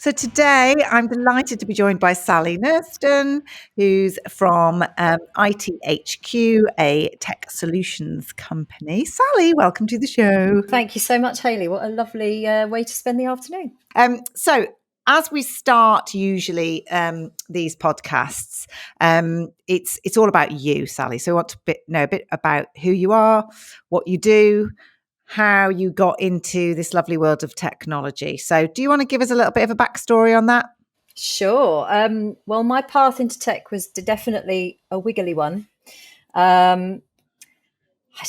So today I'm delighted to be joined by Sally Nursten, who's from ITHQ, a tech solutions company. Sally, welcome to the show. Thank you so much, Hayley. What a lovely way to spend the afternoon. So as we start usually these podcasts, it's all about you, Sally. So I want to know a bit about who you are, what you do, how you got into this lovely world of technology. So do you want to give us a little bit of a backstory on that? Sure. Well, my path into tech was definitely a wiggly one. I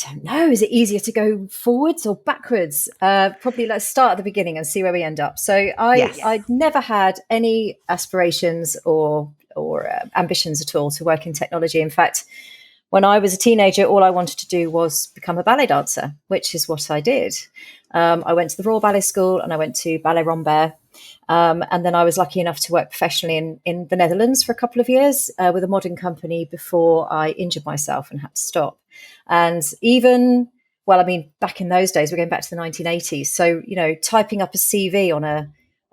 don't know. Is it easier to go forwards or backwards? Probably let's start at the beginning and see where we end up. So I'd never had any aspirations or ambitions at all to work in technology. In fact, when I was a teenager, all I wanted to do was become a ballet dancer, which is what I did. I went to the Royal Ballet School and I went to Ballet Rambert. And then I was lucky enough to work professionally in the Netherlands for a couple of years with a modern company before I injured myself and had to stop. And back in those days, we're going back to the 1980s. So, typing up a CV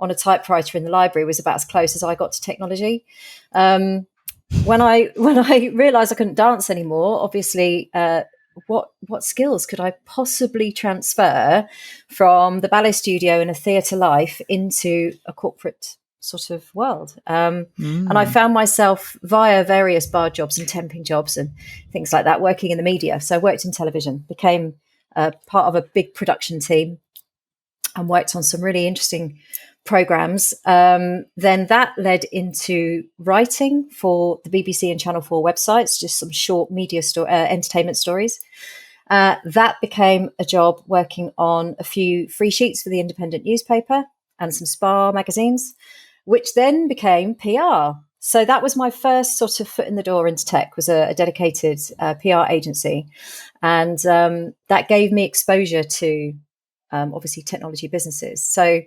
on a typewriter in the library was about as close as I got to technology. When I realised I couldn't dance anymore, obviously, what skills could I possibly transfer from the ballet studio and a theatre life into a corporate sort of world? And I found myself via various bar jobs and temping jobs and things like that, working in the media. So I worked in television, became part of a big production team and worked on some really interesting programs. Then that led into writing for the BBC and Channel 4 websites, just some short media entertainment stories. That became a job working on a few free sheets for the Independent newspaper and some spa magazines, which then became PR. So that was my first sort of foot in the door into tech, was a dedicated PR agency. And that gave me exposure to obviously technology businesses. So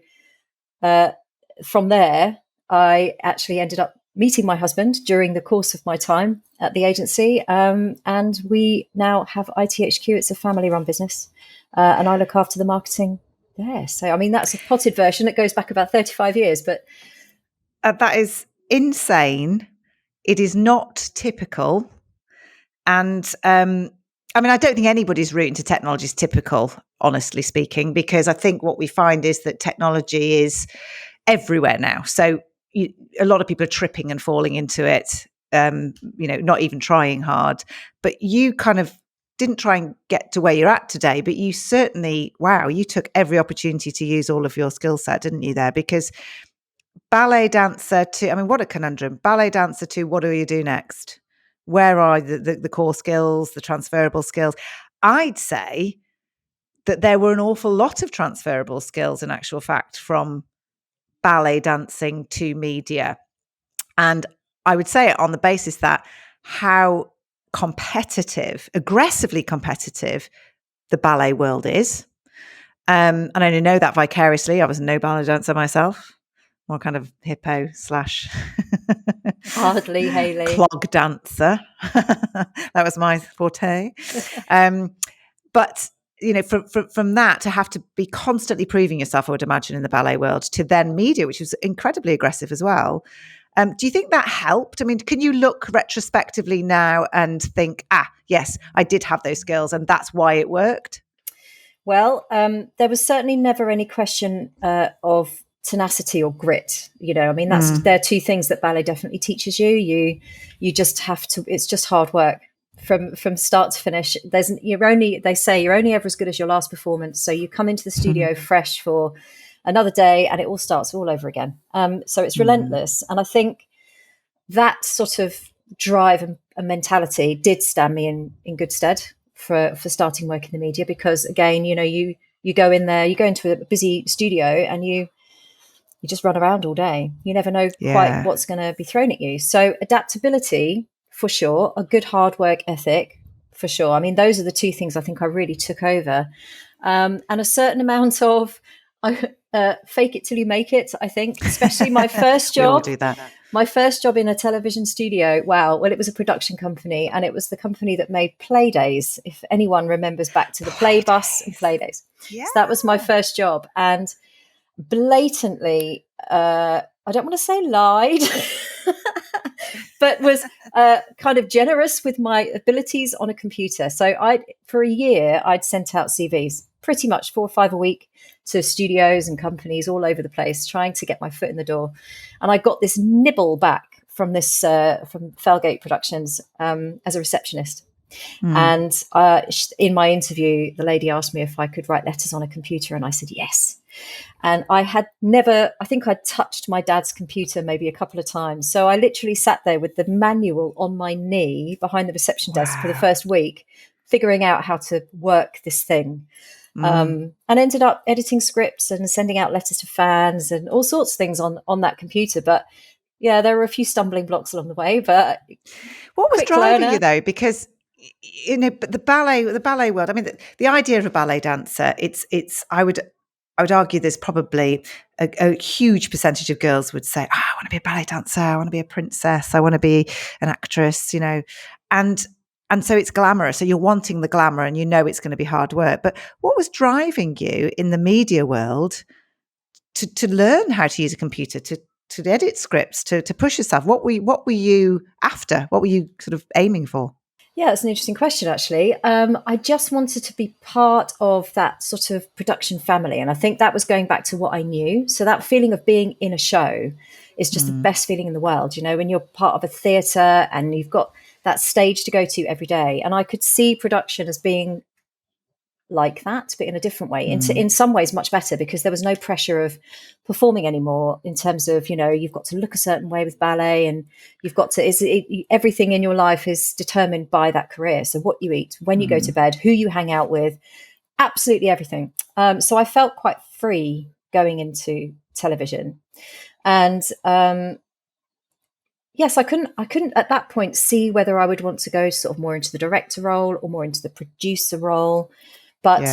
from there, I actually ended up meeting my husband during the course of my time at the agency. And we now have ITHQ. It's a family-run business. And I look after the marketing there. So, I mean, that's a potted version. It goes back about 35 years. But that is insane. It is not typical. And I don't think anybody's route into technology is typical, honestly speaking, because I think what we find is that technology is everywhere now. So a lot of people are tripping and falling into it, not even trying hard. But you kind of didn't try and get to where you're at today, but you certainly, you took every opportunity to use all of your skill set, didn't you, there? Because ballet dancer to, what a conundrum. Ballet dancer to, what do you do next? Where are the core skills, the transferable skills? I'd say that there were an awful lot of transferable skills, in actual fact, from ballet dancing to media. And I would say it on the basis that how aggressively competitive the ballet world is. And I only know that vicariously. I was no ballet dancer myself. More kind of hippo / hardly, Hayley. Clog dancer. That was my forte. But from that to have to be constantly proving yourself, I would imagine, in the ballet world, to then media, which was incredibly aggressive as well. Do you think that helped? Can you look retrospectively now and think, yes, I did have those skills and that's why it worked? Well, there was certainly never any question of tenacity or grit. They're two things that ballet definitely teaches you. You just have to, it's just hard work from start to finish. They say you're only ever as good as your last performance. So you come into the studio fresh for another day and it all starts all over again. So it's relentless. And I think that sort of drive and mentality did stand me in good stead for starting work in the media, because again, you go in there, you go into a busy studio and you just run around all day. You never know quite what's going to be thrown at you. So adaptability, for sure, a good hard work ethic, for sure. Those are the two things I think I really took over. And a certain amount of fake it till you make it, I think, especially my first job. We all do that. My first job in a television studio, it was a production company, and it was the company that made Play Days, if anyone remembers back to the Play Bus and Play Days. Yeah. So that was my first job. And blatantly, I don't want to say lied, but was kind of generous with my abilities on a computer. So for a year, I'd sent out CVs, pretty much 4 or 5 a week, to studios and companies all over the place, trying to get my foot in the door. And I got this nibble back from from Felgate Productions as a receptionist. And in my interview, the lady asked me if I could write letters on a computer, and I said yes. And I think I'd touched my dad's computer maybe a couple of times. So I literally sat there with the manual on my knee behind the reception desk for the first week, figuring out how to work this thing. And ended up editing scripts and sending out letters to fans and all sorts of things on that computer. But yeah, there were a few stumbling blocks along the way. But what was driving you though? Because the ballet world. I mean, the idea of a ballet dancer. It's. I would argue there's probably a huge percentage of girls would say, I want to be a ballet dancer. I want to be a princess. I want to be an actress. And so it's glamorous. So you're wanting the glamour, and it's going to be hard work. But what was driving you in the media world to learn how to use a computer, to edit scripts, to push yourself? What were you after? What were you sort of aiming for? Yeah, it's an interesting question, actually. I just wanted to be part of that sort of production family. And I think that was going back to what I knew. So that feeling of being in a show is just the best feeling in the world, when you're part of a theatre and you've got that stage to go to every day. And I could see production as being like that, but in a different way. In some ways much better, because there was no pressure of performing anymore in terms of, you've got to look a certain way with ballet, and you've got to, everything in your life is determined by that career. So what you eat, when you go to bed, who you hang out with, absolutely everything. So I felt quite free going into television. And yes, I couldn't at that point see whether I would want to go sort of more into the director role or more into the producer role. But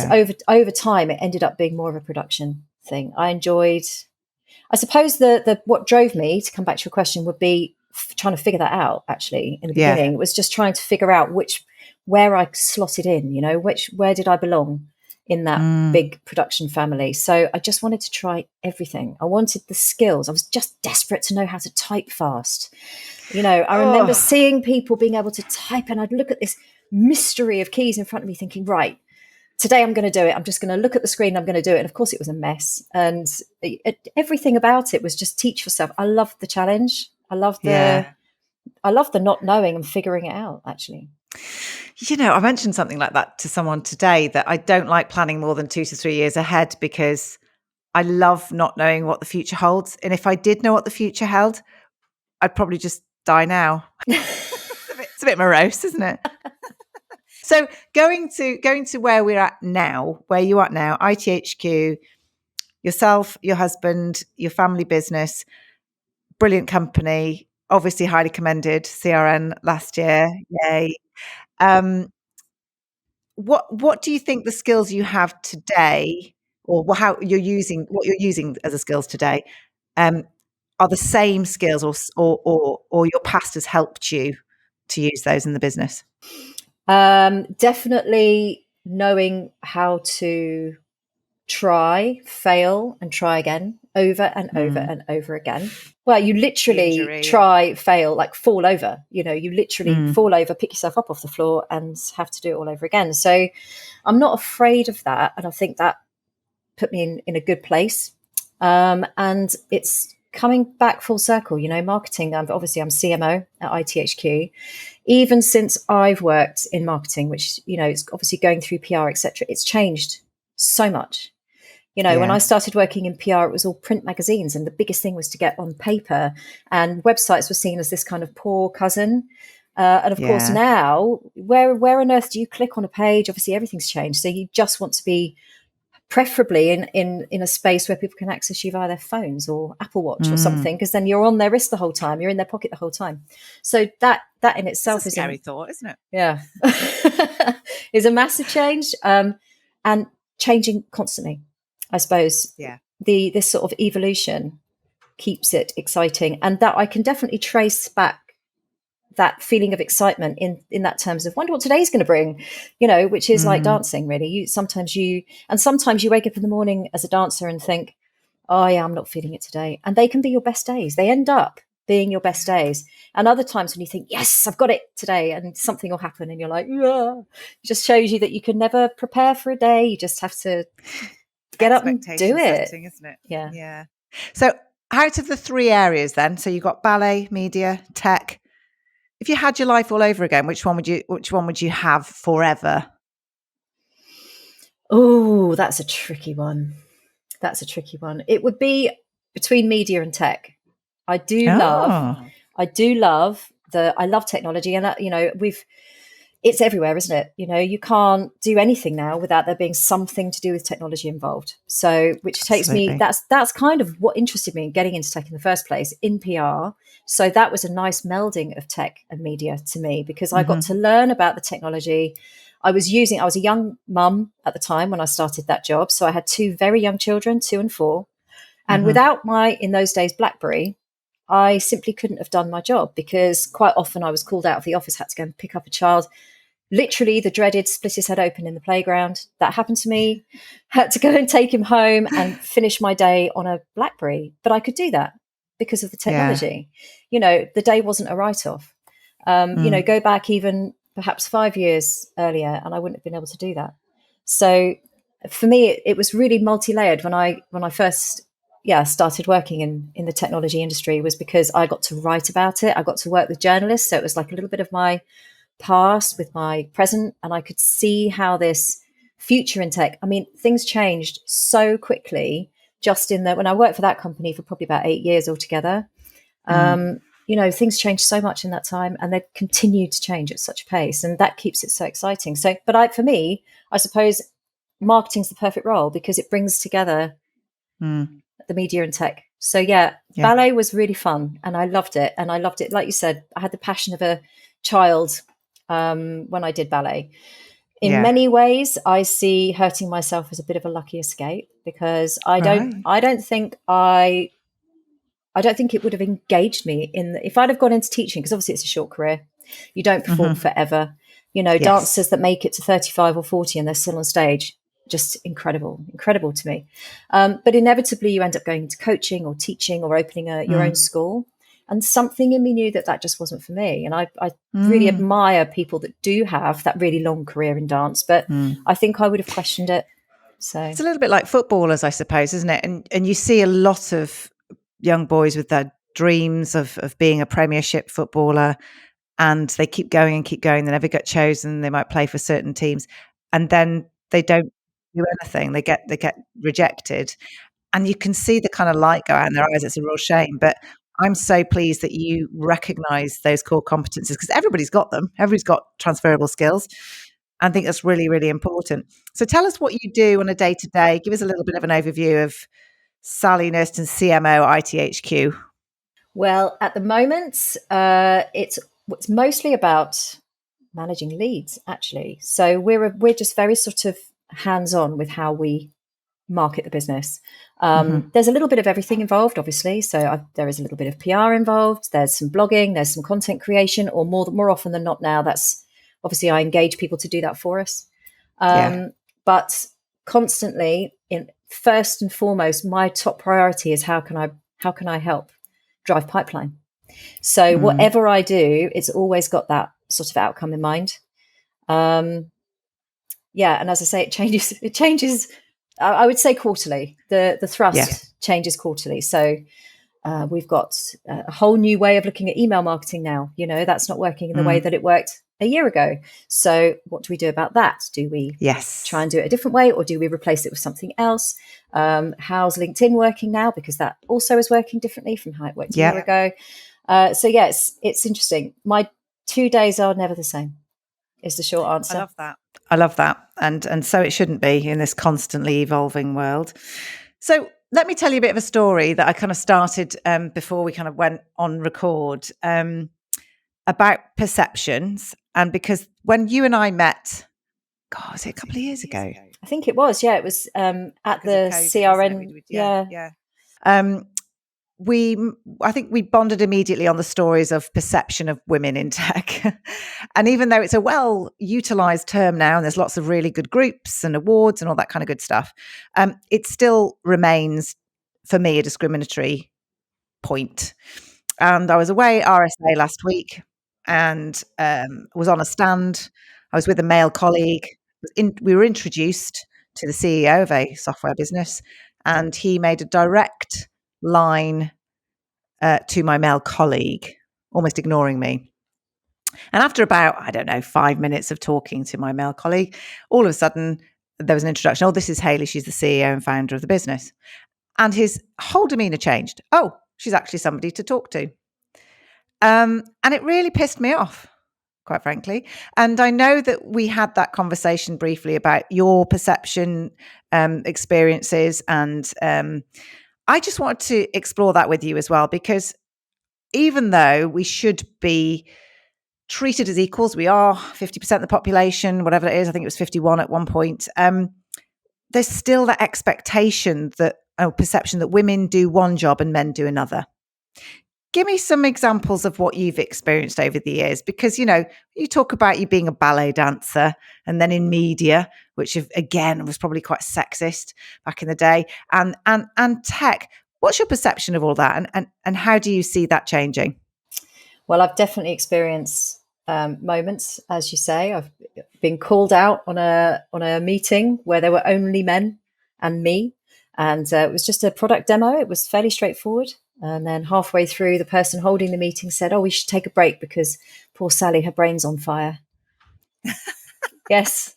over time, it ended up being more of a production thing. I suppose the what drove me, to come back to your question, would be trying to figure that out. Actually, in the beginning, it was just trying to figure out where I slotted in. Where did I belong in that big production family? So I just wanted to try everything. I wanted the skills. I was just desperate to know how to type fast. I remember seeing people being able to type, and I'd look at this mystery of keys in front of me, thinking, right, today I'm going to do it. I'm just going to look at the screen. I'm going to do it. And of course it was a mess. And everything about it was just teach yourself. I loved the challenge. I loved the not knowing and figuring it out, actually. I mentioned something like that to someone today, that I don't like planning more than 2 to 3 years ahead, because I love not knowing what the future holds. And if I did know what the future held, I'd probably just die now. It's a bit morose, isn't it? So going to where we're at now, where you are now, ITHQ, yourself, your husband, your family business, brilliant company, obviously highly commended, CRN last year, yay. What do you think the skills you have today, or what you're using as a skills today, are the same skills, or your past has helped you to use those in the business? Definitely knowing how to try, fail, and try again over and over and over again. Well, you literally try, fail, like fall over. You literally fall over, pick yourself up off the floor, and have to do it all over again. So I'm not afraid of that, and I think that put me in a good place. And it's coming back full circle. Marketing. Obviously, I'm CMO at ITHQ. Even since I've worked in marketing, which it's obviously going through PR, etc., it's changed so much. When I started working in PR, it was all print magazines, and the biggest thing was to get on paper, and websites were seen as this kind of poor cousin. And of course, now, where on earth do you click on a page? Obviously, everything's changed. So you just want to be preferably in a space where people can access you via their phones or Apple Watch or something, because then you're on their wrist the whole time, you're in their pocket the whole time. So that in itself is a scary thought, isn't it? Yeah. Is a massive change, and changing constantly, I suppose. This sort of evolution keeps it exciting, and that I can definitely trace back that feeling of excitement in that terms of wonder what today's going to bring, which is like dancing, really. Sometimes you wake up in the morning as a dancer and think, oh yeah, I'm not feeling it today. And they can be your best days. They end up being your best days. And other times when you think, yes, I've got it today, and something will happen and you're like, yeah. It just shows you that you can never prepare for a day. You just have to get up and do it. Setting, isn't it? Yeah. Yeah. So out of the 3 areas then, so you've got ballet, media, tech. If you had your life all over again, which one would you have forever? Oh, that's a tricky one. It would be between media and tech. I love technology, and it's everywhere, isn't it? You can't do anything now without there being something to do with technology involved. So, which takes me, that's kind of what interested me in getting into tech in the first place, in PR. So that was a nice melding of tech and media to me, because I got to learn about the technology. I was a young mum at the time when I started that job. So I had 2 very young children, 2 and 4. And without in those days, BlackBerry, I simply couldn't have done my job, because quite often I was called out of the office, had to go and pick up a child. Literally the dreaded split his head open in the playground. That happened to me. Had to go and take him home and finish my day on a BlackBerry. But I could do that because of the technology. The day wasn't a write-off. Go back even perhaps 5 years earlier and I wouldn't have been able to do that. So for me, it was really multi-layered when I first started working in the technology industry, was because I got to write about it. I got to work with journalists. So it was like a little bit of my past with my present, and I could see how this future in tech, things changed so quickly just when I worked for that company for probably about 8 years altogether. Things changed so much in that time, and they continue to change at such a pace, and that keeps it so exciting. So, for me, I suppose marketing's the perfect role, because it brings together the media and tech. So ballet was really fun, and I loved it. And I loved it. Like you said, I had the passion of a child when I did ballet. In many ways, I see hurting myself as a bit of a lucky escape, because I don't think it would have engaged me if I'd have gone into teaching, because obviously it's a short career. You don't perform forever. Dancers that make it to 35 or 40 and they're still on stage, just incredible to me. But inevitably you end up going into coaching or teaching or opening your own school. And something in me knew that just wasn't for me. And I really admire people that do have that really long career in dance, but I think I would have questioned it. So it's a little bit like footballers, I suppose, isn't it? And you see a lot of young boys with their dreams of being a Premiership footballer, and they keep going and keep going. They never get chosen. They might play for certain teams, and then they don't do anything. They get rejected, and you can see the kind of light go out in their eyes. It's a real shame, but I'm so pleased that you recognise those core competencies, because everybody's got them. Everybody's got transferable skills. I think that's really, really important. So tell us what you do on a day-to-day. Give us a little bit of an overview of Sally Nursten, CMO at ITHQ. Well, at the moment, it's mostly about managing leads, actually. So we're just very sort of hands-on with how we market the business. There's a little bit of everything involved, obviously. So there is a little bit of PR involved. There's some blogging. There's some content creation, or more often than not now, that's obviously I engage people to do that for us. But constantly, first and foremost, my top priority is how can I help drive pipeline. So whatever I do, it's always got that sort of outcome in mind. And as I say, it changes. I would say quarterly. The thrust changes quarterly. So we've got a whole new way of looking at email marketing now. That's not working in the way that it worked a year ago. So what do we do about that? Do we try and do it a different way, or do we replace it with something else? How's LinkedIn working now? Because that also is working differently from how it worked a year ago. It's interesting. My 2 days are never the same, is the short answer. I love that. And so it shouldn't be in this constantly evolving world. So let me tell you a bit of a story that I kind of started before we kind of went on record about perceptions. And because when you and I met, God, was it a couple of years ago? I think it was. Yeah, it was at the CRN. I think we bonded immediately on the stories of perception of women in tech. And even though it's a well-utilized term now, and there's lots of really good groups and awards and all that kind of good stuff, it still remains for me, a discriminatory point. And I was away at RSA last week and was on a stand. I was with a male colleague. We were introduced to the CEO of a software business, and he made a direct line to my male colleague, almost ignoring me. And after about, I don't know, 5 minutes of talking to my male colleague, all of a sudden there was an introduction. Oh, this is Hayley. She's the CEO and founder of the business. And his whole demeanor changed. Oh, she's actually somebody to talk to. And it really pissed me off, quite frankly. And I know that we had that conversation briefly about your perception experiences. And I just wanted to explore that with you as well, because even though we should be treated as equals, we are 50% of the population, whatever it is. I think it was 51 at one point. There's still that expectation that, perception that women do one job and men do another. Give me some examples of what you've experienced over the years, because, you talk about you being a ballet dancer and then in media, which again was probably quite sexist back in the day, and tech. What's your perception of all that, and how do you see that changing? Well, I've definitely experienced moments, as you say. I've been called out on a meeting where there were only men and me, and it was just a product demo. It was fairly straightforward. And then halfway through, the person holding the meeting said, "Oh, we should take a break because poor Sally, her brain's on fire." Yes.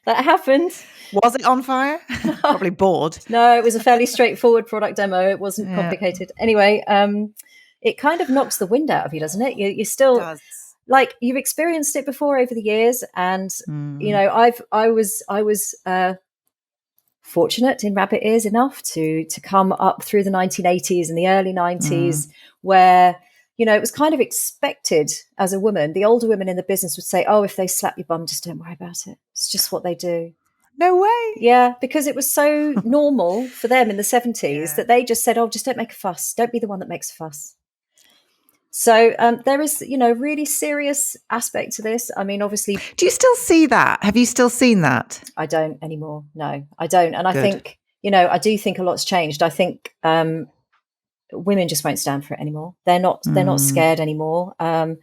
That happened. Was it on fire? Probably bored. No, it was a fairly straightforward product demo. It wasn't complicated. Anyway, it kind of knocks the wind out of you, doesn't it? You're still like, you've experienced it before over the years, and I was fortunate in rabbit ears enough to come up through the 1980s and the early 90s, where it was kind of expected as a woman. The older women in the business would say, "Oh, if they slap your bum, just don't worry about it. It's just what they do." No way. Yeah, because it was so normal for them in the 70s that they just said, "Oh, just don't make a fuss. Don't be the one that makes a fuss." So there is, really serious aspect to this. I mean, obviously. Do you still see that? Have you still seen that? I don't anymore. No, I don't. And I think, I do think a lot's changed. I think women just won't stand for it anymore. They're not scared anymore. And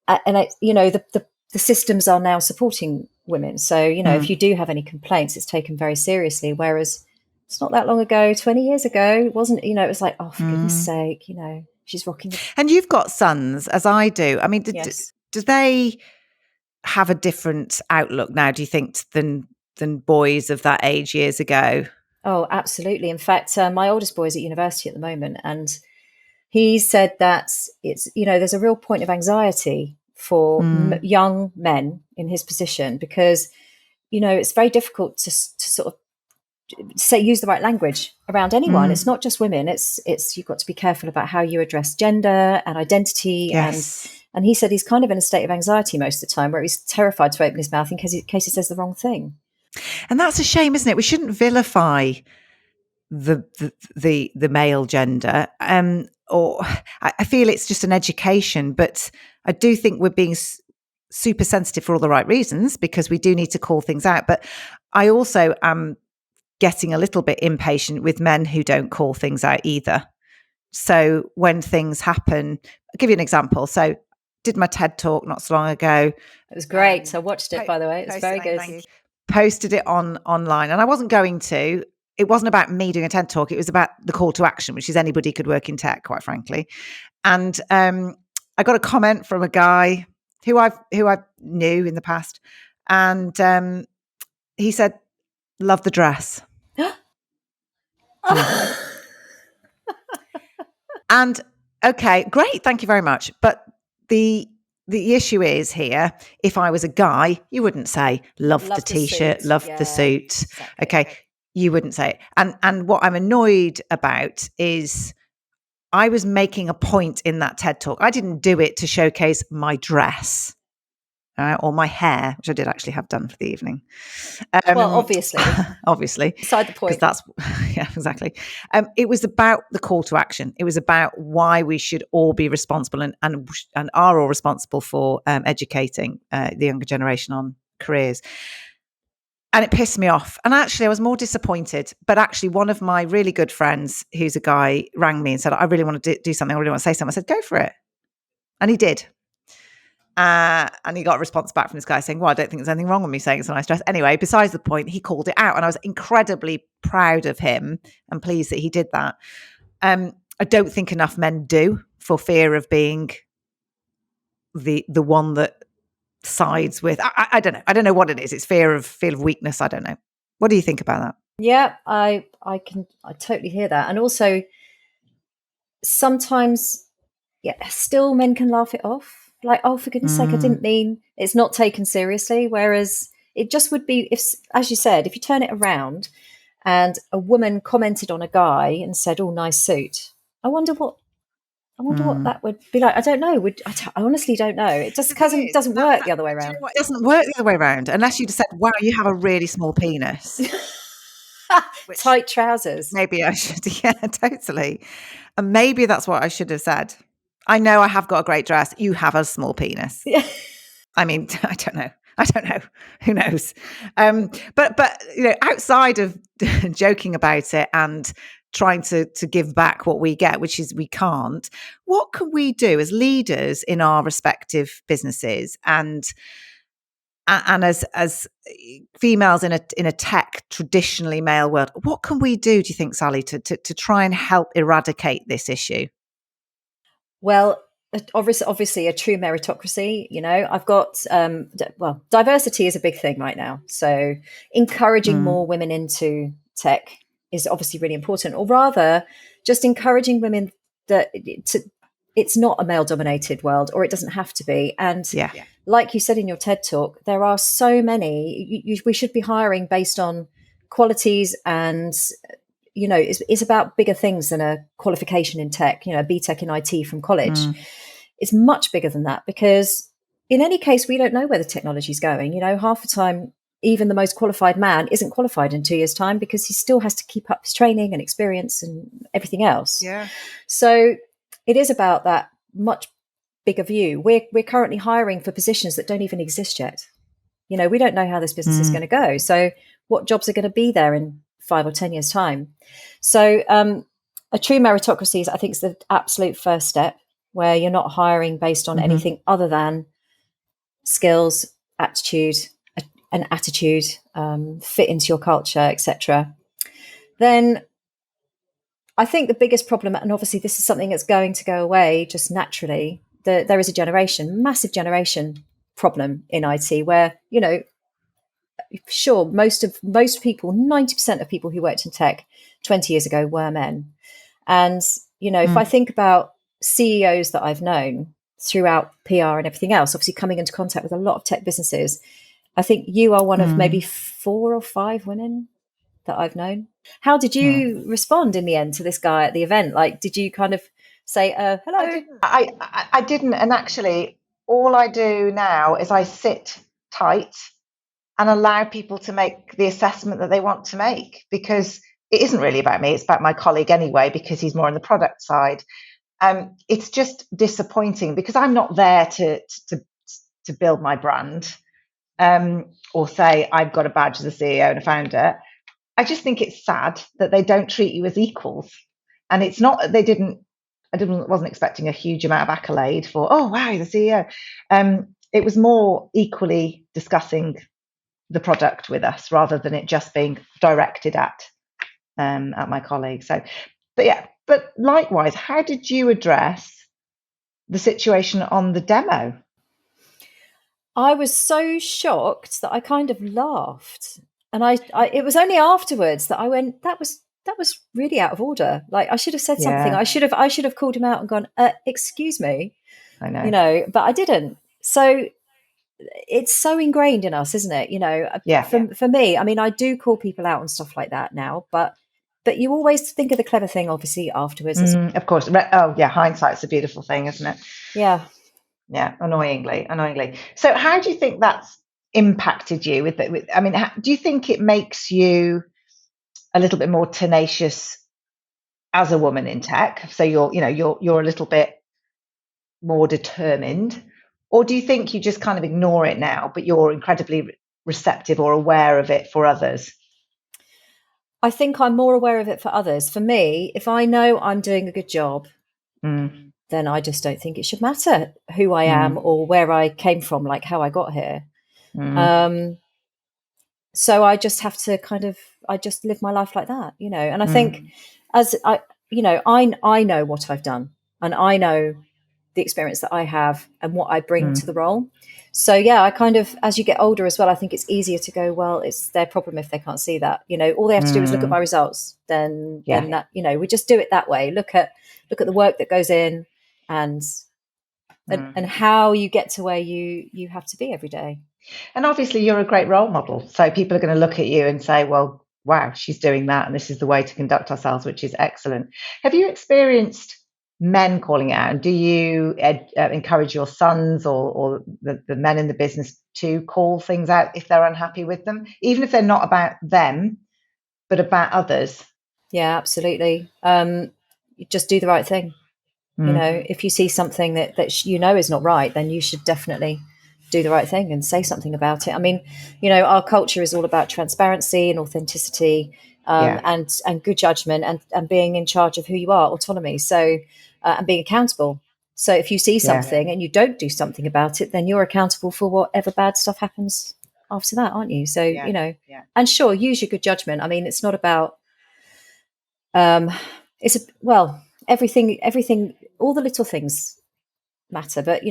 the systems are now supporting women. So, if you do have any complaints, it's taken very seriously. Whereas it's not that long ago, 20 years ago, it wasn't, it was like, oh, for goodness sake, she's rocking. And you've got sons, as I do. I mean, Yes. do they have a different outlook now, do you think, than boys of that age years ago? Oh, absolutely. In fact, my oldest boy is at university at the moment, and he said that it's, there's a real point of anxiety for young men in his position, because, it's very difficult to sort of use the right language around anyone. It's not just women. It's you've got to be careful about how you address gender and identity. Yes. And he said he's kind of in a state of anxiety most of the time, where he's terrified to open his mouth in case he says the wrong thing. And that's a shame, isn't it? We shouldn't vilify the male gender. Or I feel it's just an education, but I do think we're being super sensitive for all the right reasons, because we do need to call things out. But I also am getting a little bit impatient with men who don't call things out either. So when things happen, I'll give you an example. So did my TED talk not so long ago. It was great. I watched it, by the way. It was very good. Posted it online, and I wasn't going to. It wasn't about me doing a TED talk. It was about the call to action, which is anybody could work in tech, quite frankly. And I got a comment from a guy who I knew in the past, and he said, "Love the dress." And okay, great, thank you very much. But the issue is here, if I was a guy, you wouldn't say love the t-shirt, love the suit. Exactly. Okay, you wouldn't say it. And what I'm annoyed about is I was making a point in that TED talk. I didn't do it to showcase my dress. Or my hair, which I did actually have done for the evening. Well, obviously. Beside the point. Because yeah, exactly. It was about the call to action. It was about why we should all be responsible and are all responsible for educating the younger generation on careers. And it pissed me off. And actually, I was more disappointed. But actually, one of my really good friends, who's a guy, rang me and said, I really want to do something. I really want to say something. I said, go for it. And he did. And he got a response back from this guy saying, well, I don't think there's anything wrong with me saying it's a nice dress. Anyway, besides the point, he called it out. And I was incredibly proud of him and pleased that he did that. I don't think enough men do, for fear of being the one that sides with. I don't know. I don't know what it is. It's fear of weakness. I don't know. What do you think about that? Yeah, I totally hear that. And also sometimes, still men can laugh it off. Like, oh, for goodness sake, I didn't mean, it's not taken seriously. Whereas it just would be, if, as you said, if you turn it around and a woman commented on a guy and said, oh, nice suit. I wonder what that would be like. I don't know. I honestly don't know. It just doesn't work the other way around. It doesn't work the other way around unless you just said, wow, you have a really small penis. Tight trousers. Maybe I should. Yeah, totally. And maybe that's what I should have said. I know I have got a great dress. You have a small penis. Yeah. I mean, I don't know. Who knows? But outside of joking about it and trying to give back what we get, which is we can't, what can we do as leaders in our respective businesses and as females in a tech traditionally male world? What can we do you think, Sally, to try and help eradicate this issue? Well, obviously a true meritocracy. I've got diversity is a big thing right now, so encouraging more women into tech is obviously really important, or rather just encouraging women that it's not a male dominated world, or it doesn't have to be. And like you said in your TED talk, there are so many, we should be hiring based on qualities, and it's about bigger things than a qualification in tech, a BTEC in IT from college. It's much bigger than that, because in any case, we don't know where the technology is going. Half the time, even the most qualified man isn't qualified in 2 years' time, because he still has to keep up his training and experience and everything else. Yeah. So it is about that much bigger view. We're currently hiring for positions that don't even exist yet. We don't know how this business is going to go. So what jobs are going to be there in 5 or 10 years' time? So a true meritocracy, I think, is the absolute first step, where you're not hiring based on anything other than skills, attitude, fit into your culture, etc. Then I think the biggest problem, and obviously this is something that's going to go away just naturally, there is a massive generation problem in IT, where, sure, most people, 90% of people who worked in tech 20 years ago were men. And, if I think about CEOs that I've known throughout PR and everything else, obviously coming into contact with a lot of tech businesses, I think you are one of maybe 4 or 5 women that I've known. How did you respond in the end to this guy at the event? Like, did you kind of say, hello? I didn't. And actually, all I do now is I sit tight and allow people to make the assessment that they want to make, because it isn't really about me. It's about my colleague anyway, because he's more on the product side. It's just disappointing, because I'm not there to build my brand. Or say I've got a badge as a CEO and a founder. I just think it's sad that they don't treat you as equals. And it's not, wasn't expecting a huge amount of accolade for, oh, wow, you're the CEO. It was more equally discussing the product with us, rather than it just being directed at my colleagues. So, but likewise, how did you address the situation on the demo? I was so shocked that I kind of laughed, and it was only afterwards that I went, that was really out of order. Like, I should have said something. I should have called him out and gone, excuse me. I know. But I didn't. So it's so ingrained in us, isn't it? For me, I mean, I do call people out on stuff like that now, but you always think of the clever thing, obviously, afterwards. Of course. Oh yeah, hindsight's a beautiful thing, isn't it? Yeah. Yeah, annoyingly. So how do you think that's impacted you? Do you think it makes you a little bit more tenacious as a woman in tech? So you're a little bit more determined, or do you think you just kind of ignore it now, but you're incredibly receptive or aware of it for others? I think I'm more aware of it for others. For me, if I know I'm doing a good job, then I just don't think it should matter who I am or where I came from, like how I got here. So I just have to I just live my life like that, and I think as I know what I've done, and I know the experience that I have and what I bring to the role. So yeah, as you get older as well, I think it's easier to go, well, it's their problem if they can't see that, all they have to do is look at my results. Then that, we just do it that way. Look at the work that goes in and how you get to where you have to be every day. And obviously you're a great role model. So people are going to look at you and say, well, wow, she's doing that. And this is the way to conduct ourselves, which is excellent. Have you experienced men calling it out? And do you encourage your sons or the men in the business to call things out if they're unhappy with them, even if they're not about them, but about others? Yeah, absolutely. You just do the right thing. If you see something that is not right, then you should definitely do the right thing and say something about it. I mean, our culture is all about transparency and authenticity, and good judgment and being in charge of who you are, autonomy. So, and being accountable. So if you see something and you don't do something about it, then you're accountable for whatever bad stuff happens after that, aren't you? So, and sure, use your good judgment. I mean, it's not about, everything, all the little things matter. But,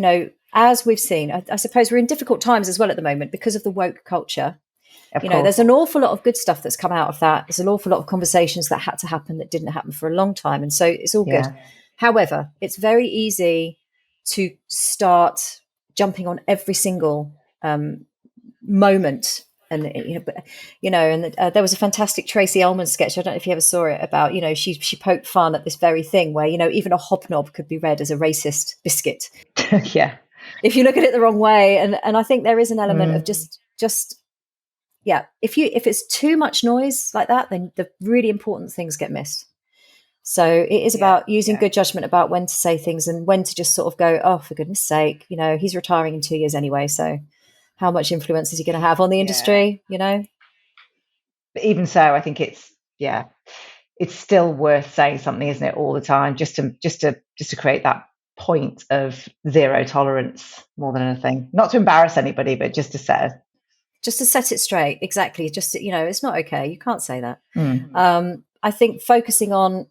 as we've seen, I suppose we're in difficult times as well at the moment because of the woke culture. There's an awful lot of good stuff that's come out of that. There's an awful lot of conversations that had to happen that didn't happen for a long time. And so it's all good. However, it's very easy to start jumping on every single moment. And, there was a fantastic Tracy Ullman sketch. I don't know if you ever saw it about, she poked fun at this very thing where, even a hobnob could be read as a racist biscuit. Yeah. If you look at it the wrong way. And I think there is an element of just if it's too much noise like that, then the really important things get missed. So it is about using good judgment about when to say things and when to just sort of go, oh, for goodness sake, he's retiring in 2 years anyway. So how much influence is he going to have on the industry, But even so, I think it's still worth saying something, isn't it, all the time, just to create that point of zero tolerance more than anything. Not to embarrass anybody, but just to set it straight. Exactly. Just, it's not okay. You can't say that. I think focusing on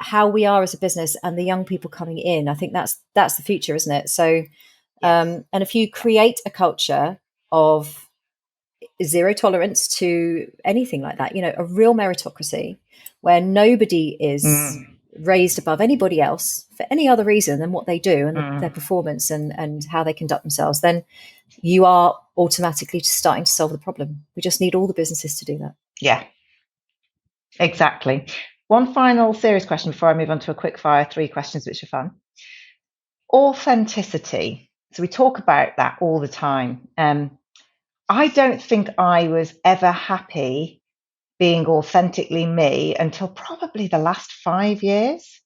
how we are as a business and the young people coming in, I think that's the future, isn't it? So, and if you create a culture of zero tolerance to anything like that, a real meritocracy where nobody is raised above anybody else for any other reason than what they do and their performance and how they conduct themselves, then you are automatically just starting to solve the problem. We just need all the businesses to do that. Yeah, exactly. One final serious question before I move on to a quick fire 3 questions, which are fun. Authenticity. So we talk about that all the time. I don't think I was ever happy being authentically me until probably the last 5 years.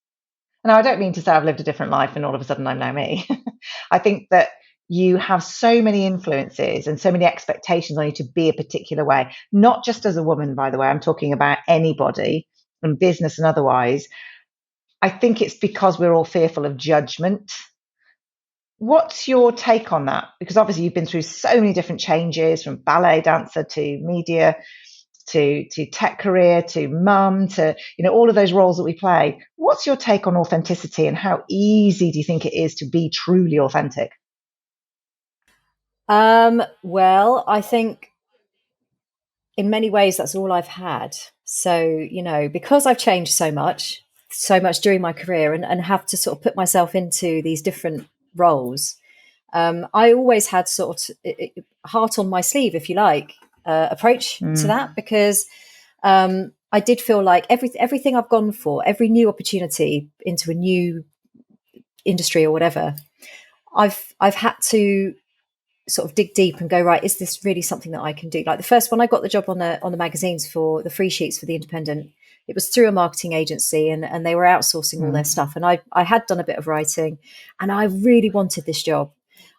Now, I don't mean to say I've lived a different life and all of a sudden I'm now me. I think that you have so many influences and so many expectations on you to be a particular way, not just as a woman, by the way. I'm talking about anybody in business and otherwise. I think it's because we're all fearful of judgment. What's your take on that? Because obviously you've been through so many different changes, from ballet dancer to media to tech career to mum to all of those roles that we play. What's your take on authenticity, and how easy do you think it is to be truly authentic? Well, I think in many ways that's all I've had. So, because I've changed so much during my career and have to sort of put myself into these different roles, I always had sort of heart on my sleeve, if you like, approach to that, because I did feel like everything I've gone for, every new opportunity into a new industry or whatever, I've had to sort of dig deep and go, right, is this really something that I can do? Like the first one, I got the job on the magazines for the free sheets for The Independent. It was through a marketing agency and they were outsourcing all their stuff. And I had done a bit of writing and I really wanted this job.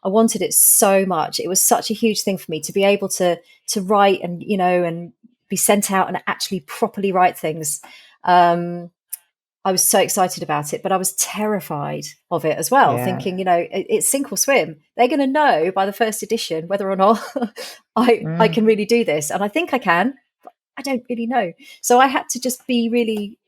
I wanted it so much. It was such a huge thing for me to be able to write and, and be sent out and actually properly write things. I was so excited about it, but I was terrified of it as well, thinking, it's sink or swim. They're going to know by the first edition whether or not I can really do this. And I think I can, but I don't really know. So I had to just be really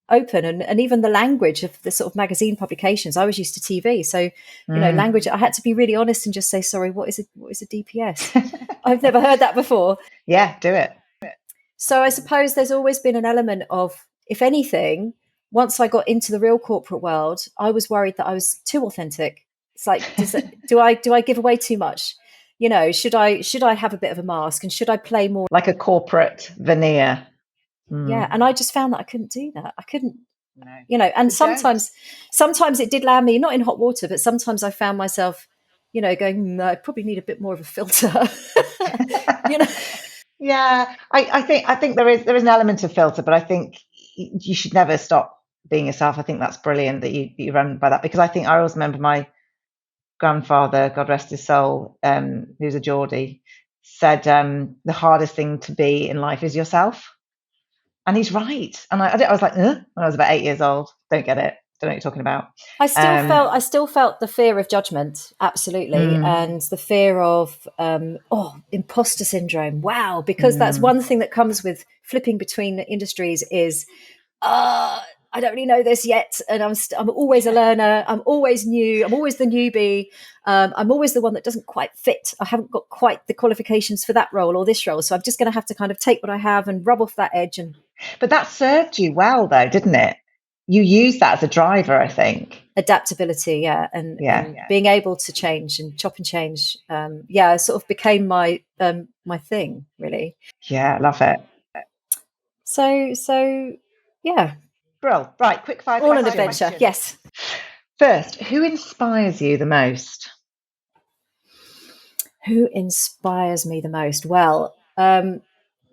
open, and even the language of the sort of magazine publications. I was used to TV, so language. I had to be really honest and just say, sorry, what is a DPS? I've never heard that before. Yeah, do it. So I suppose there's always been an element of, if anything, once I got into the real corporate world, I was worried that I was too authentic. It's like, do I give away too much? Should I have a bit of a mask, and should I play more like a corporate veneer? Yeah, and I just found that I couldn't do that. I couldn't, and sometimes it did land me, not in hot water, but sometimes I found myself, going, I probably need a bit more of a filter. Yeah, I think there is an element of filter, but I think you should never stop being yourself. I think that's brilliant that you run by that, because I think I always remember my grandfather, God rest his soul, who's a Geordie, said the hardest thing to be in life is yourself. And he's right. And I was like, when I was about 8 years old, don't get it. Don't know what you're talking about. I still felt the fear of judgment, absolutely, and the fear of imposter syndrome. Wow, because that's one thing that comes with flipping between industries is, I don't really know this yet, and I'm always a learner. I'm always new. I'm always the newbie. I'm always the one that doesn't quite fit. I haven't got quite the qualifications for that role or this role, so I'm just going to have to kind of take what I have and rub off that edge. But that served you well, though, didn't it? You used that as a driver, I think. Adaptability, and being able to change and chop and change. It sort of became my thing, really. Yeah, I love it. So yeah. Brill. Right, quick fire all an adventure. Yes. First, who inspires you the most? Who inspires me the most? Well,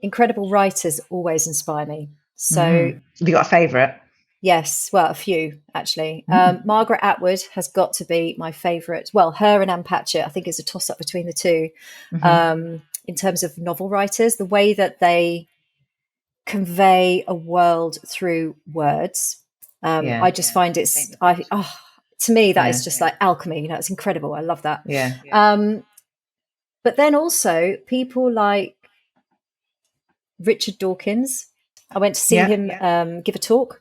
incredible writers always inspire me. So have you got a favourite? Yes, well, a few actually. Margaret Atwood has got to be my favourite. Well, her and Anne Patchett, I think it's a toss-up between the two. In terms of novel writers, the way that they convey a world through words, I just find to me that is just like alchemy. It's incredible. I love that. But then also people like Richard Dawkins. I went to see him give a talk.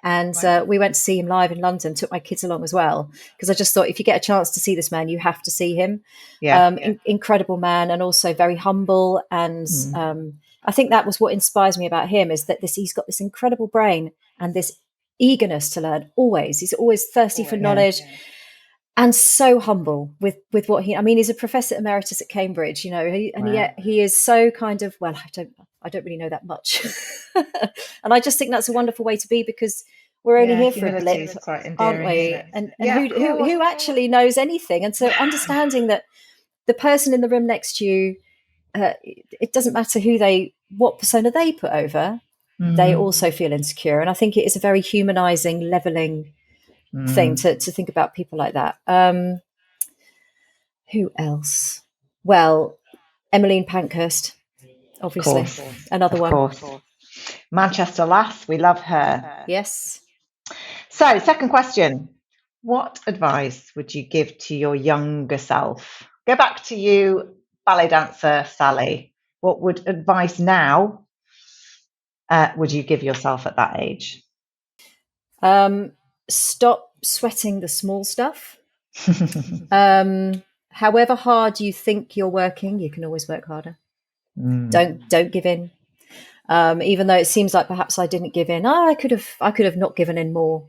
And we went to see him live in London, took my kids along as well, because I just thought, if you get a chance to see this man, you have to see him. Incredible man, and also very humble. And I think that was what inspires me about him, is that he's got this incredible brain and this eagerness to learn always. He's always thirsty for knowledge. And so humble with what he's a professor emeritus at Cambridge, yet he is so kind of, well, I don't really know that much. And I just think that's a wonderful way to be, because we're only here for a blip, aren't we? And who actually knows anything? And so understanding that the person in the room next to you, it doesn't matter what persona they put over, they also feel insecure. And I think it is a very humanizing, leveling thing to think about people like that. Who else? Well, Emmeline Pankhurst, obviously, another one. Manchester lass, we love her. Yes. So, second question: what advice would you give to your younger self? Go back to you, ballet dancer Sally. What advice now would you give yourself at that age? Stop sweating the small stuff. However hard you think you're working, you can always work harder. Don't give in. Even though it seems like perhaps I didn't give in. I could have not given in more.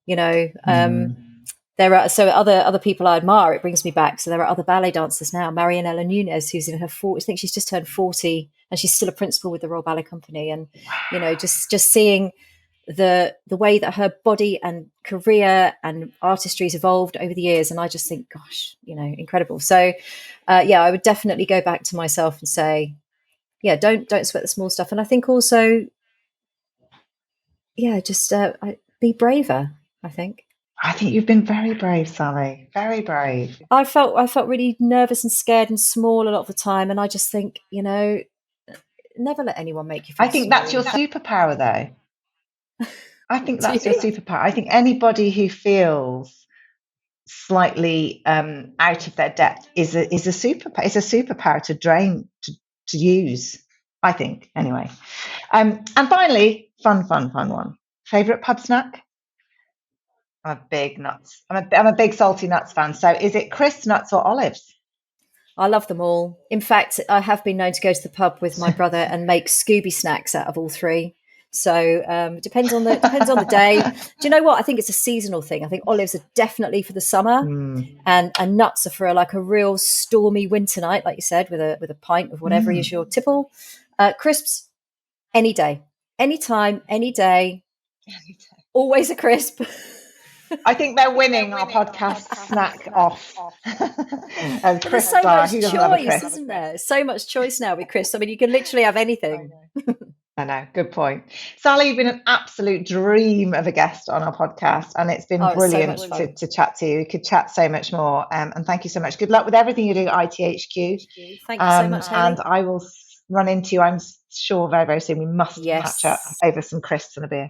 There are other people I admire. It brings me back. So there are other ballet dancers now. Marianela Nunes, who's in her 40s. I think she's just turned 40, and she's still a principal with the Royal Ballet Company. And just seeing the way that her body and career and artistry has evolved over the years, and I just think, gosh, incredible. So I would definitely go back to myself and say, don't sweat the small stuff. And I think also, just be braver, I think. I think you've been very brave, Sally. Very brave. I felt really nervous and scared and small a lot of the time, and I just think, never let anyone make you feel I think small. that's your superpower, though. I think Do that's your you? superpower. I think anybody who feels slightly out of their depth is a superpower. It's a superpower to drain to use. I think anyway. And finally, fun one. Favorite pub snack? I'm a big nuts. I'm a big salty nuts fan. So is it crisp nuts or olives? I love them all. In fact, I have been known to go to the pub with my brother and make Scooby snacks out of all three. So depends on the day. Do you know what? I think it's a seasonal thing. I think olives are definitely for the summer, and nuts are for a real stormy winter night, like you said, with a pint of whatever is your tipple. Crisps, any day, anytime, any day. Always a crisp. I think they're winning our podcast snack off. There's so much choice, isn't there? So much choice now with crisps. I mean, you can literally have anything. I know, good point. Sally, you've been an absolute dream of a guest on our podcast, and it's been brilliant to chat to you. We could chat so much more, and thank you so much. Good luck with everything you do at ITHQ. Thank you so much, Hayley. And I will run into you, I'm sure, very, very soon. We must catch up over some crisps and a beer.